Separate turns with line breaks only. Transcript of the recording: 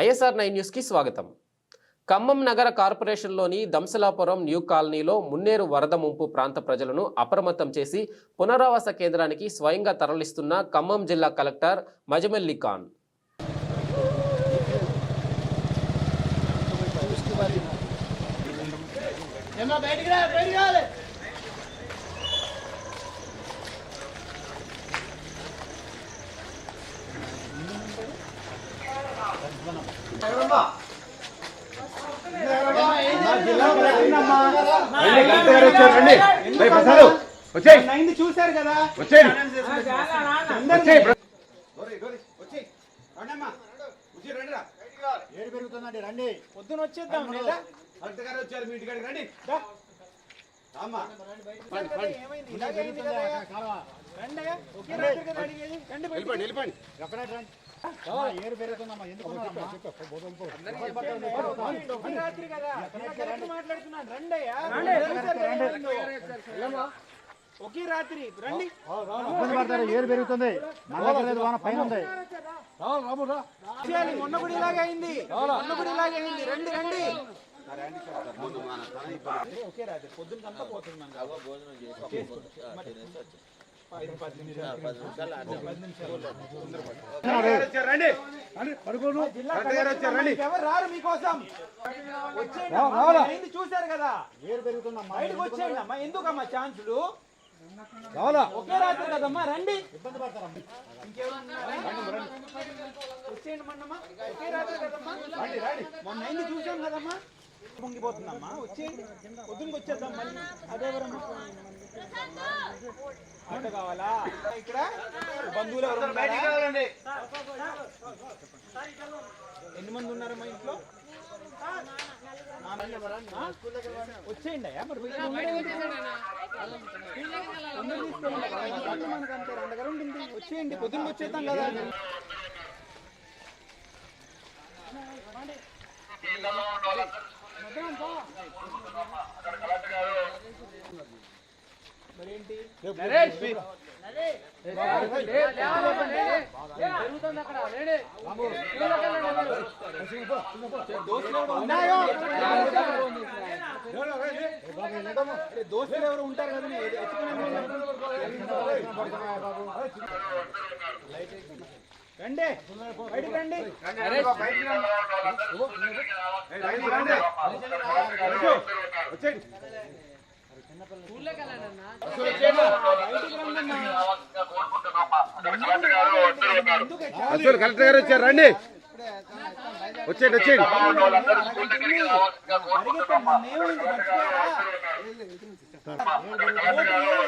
ISR 9 news కి స్వాగతం. ఖమ్మం నగర కార్పొరేషన్లోని దంసలాపురం న్యూ కాలనీలో మున్నేరు వరద ముంపు ప్రాంత ప్రజలను అప్రమత్తం చేసి పునరావాస కేంద్రానికి స్వయంగా తరలిస్తున్న ఖమ్మం జిల్లా కలెక్టర్ మజమెల్లి ఖాన్.
చూసారు కదా ఏడు పెరుగుతుందండి. రండి, పొద్దున వచ్చేద్దాం. కలెక్టర్ గారు వచ్చారు, మీ ఇంటికాడికి రండి. ఏడు పెరుగుతుందమ్మా. ఎందుకు ఒకే రాత్రి రండి. ఇబ్బంది పడతారు. ఏడు పెరుగుతుంది. వాన పైన ఉంది. మొన్న కూడా ఇలాగే అయింది. రండి రండి. ఒకే రాత్రి పొద్దునంతా పోతున్నాం. ఎవరు రారు మీకోసం. చూసారు కదా, ఏడు పెరుగుతుందమ్మా. బయటకు వచ్చేయండి అమ్మా. ఎందుకమ్మా ఛాన్సులు? ఒకే రాత్రి కదమ్మా, రండి. ఇబ్బంది పడతారమ్మా. వచ్చేయండి మొన్నమ్మా. ఒకే రాత్రి కదమ్మా, మొన్న అయింది చూసాం కదమ్మా. పొంగిపోతుందమ్మా. వచ్చేయండి, పొద్దునకి వచ్చేద్దాం మళ్ళీ. అదేవరమ్మా ఆట కావాలా? ఇక్కడ బంధువులు ఎవరు కావాలండి? ఎన్ని మంది ఉన్నారమ్మా ఇంట్లో? వచ్చేయండి అయ్యా. మరి మనకు అంతే రండగా ఉంటుంది. వచ్చేయండి, పొద్దున్న వచ్చేద్దాం కదా. మరేంటి దోస్తులు ఎవరు ఉంటారు కదా. రండి, బయటికి రండి.
కలెక్టర్ గారు వచ్చారు, రండి. వచ్చేయండి వచ్చేయండి.